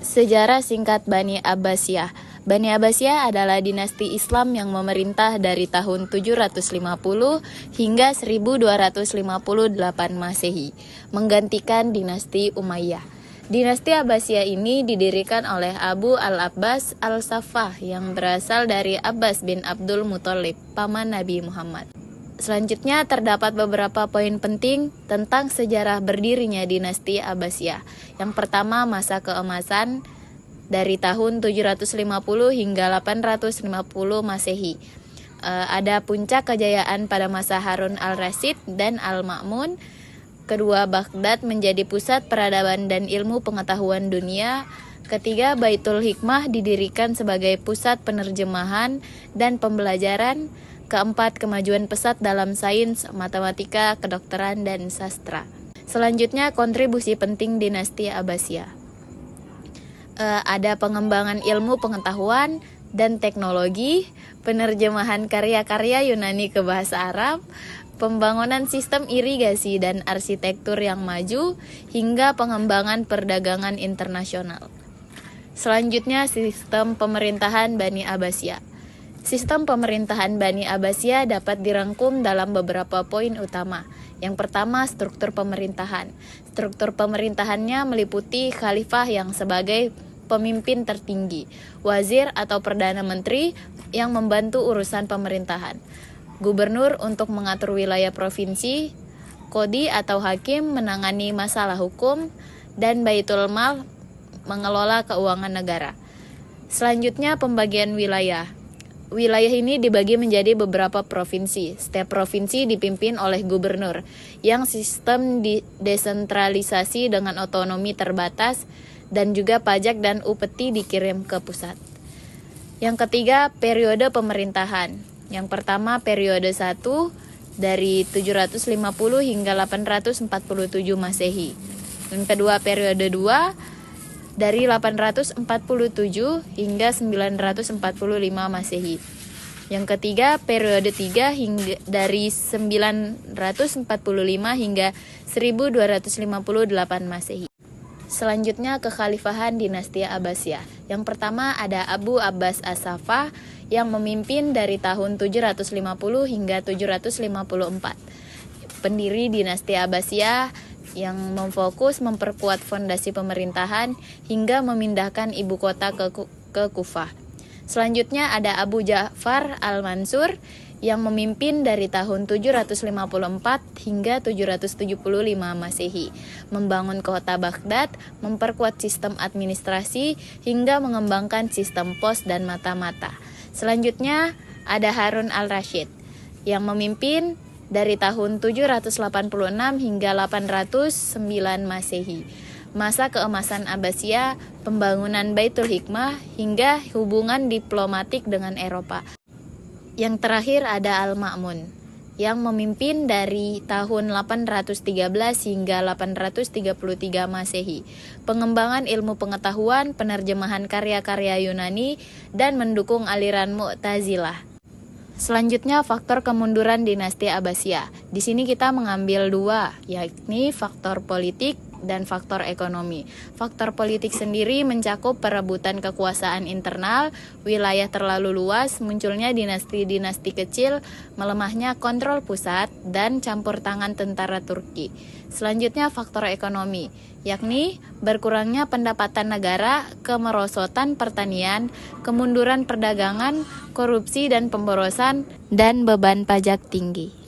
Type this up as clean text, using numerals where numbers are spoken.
Sejarah singkat Bani Abbasiyah. Bani Abbasiyah adalah dinasti Islam yang memerintah dari tahun 750 hingga 1258 Masehi, menggantikan dinasti Umayyah. Dinasti Abbasiyah ini didirikan oleh Abu al-Abbas al-Saffah yang berasal dari Abbas bin Abdul Muthalib, paman Nabi Muhammad. Selanjutnya terdapat beberapa poin penting tentang sejarah berdirinya dinasti Abbasiyah. Yang pertama, masa keemasan dari tahun 750 hingga 850 Masehi. Ada puncak kejayaan pada masa Harun al-Rasyid dan al-Ma'mun. Kedua, Baghdad menjadi pusat peradaban dan ilmu pengetahuan dunia. Ketiga, Baitul Hikmah didirikan sebagai pusat penerjemahan dan pembelajaran. Keempat, kemajuan pesat dalam sains, matematika, kedokteran, dan sastra. Selanjutnya, kontribusi penting dinasti Abbasiyah. Ada pengembangan ilmu pengetahuan dan teknologi, penerjemahan karya-karya Yunani ke bahasa Arab, pembangunan sistem irigasi dan arsitektur yang maju, hingga pengembangan perdagangan internasional. Selanjutnya, sistem pemerintahan Bani Abbasiyah. Sistem pemerintahan Bani Abbasiyah dapat dirangkum dalam beberapa poin utama. Yang pertama, struktur pemerintahan. Struktur pemerintahannya meliputi khalifah yang sebagai pemimpin tertinggi, wazir atau perdana menteri yang membantu urusan pemerintahan, gubernur untuk mengatur wilayah provinsi, kodi atau hakim menangani masalah hukum, dan baitul mal mengelola keuangan negara. Selanjutnya, pembagian wilayah. Wilayah ini dibagi menjadi beberapa provinsi. Setiap provinsi dipimpin oleh gubernur, yang sistem desentralisasi dengan otonomi terbatas, dan juga pajak dan upeti dikirim ke pusat. Yang ketiga, periode pemerintahan. Yang pertama, periode 1 dari 750 hingga 847 Masehi. Yang kedua, periode 2 dari 847 hingga 945 Masehi. Yang ketiga, periode 3 hingga dari 945 hingga 1258 Masehi. Selanjutnya, kekhalifahan dinasti Abbasiyah. Yang pertama ada Abu Abbas as-Saffah yang memimpin dari tahun 750 hingga 754. Pendiri dinasti Abbasiyah yang memfokus memperkuat fondasi pemerintahan hingga memindahkan ibu kota ke Kufah. Selanjutnya ada Abu Ja'far al-Mansur yang memimpin dari tahun 754 hingga 775 Masehi, membangun kota Baghdad, memperkuat sistem administrasi, hingga mengembangkan sistem pos dan mata-mata. Selanjutnya ada Harun al-Rasyid yang memimpin dari tahun 786 hingga 809 Masehi. Masa keemasan Abbasiyah, pembangunan Baitul Hikmah, hingga hubungan diplomatik dengan Eropa. Yang terakhir ada Al-Ma'mun yang memimpin dari tahun 813 hingga 833 Masehi, pengembangan ilmu pengetahuan, penerjemahan karya-karya Yunani, dan mendukung aliran Mu'tazilah. Selanjutnya, faktor kemunduran dinasti Abbasiyah. Di sini kita mengambil dua, yakni faktor politik dan faktor ekonomi. Faktor politik sendiri mencakup perebutan kekuasaan internal, wilayah terlalu luas, munculnya dinasti-dinasti kecil, melemahnya kontrol pusat, dan campur tangan tentara Turki. Selanjutnya, faktor ekonomi, yakni berkurangnya pendapatan negara, kemerosotan pertanian, kemunduran perdagangan, korupsi dan pemborosan, dan beban pajak tinggi.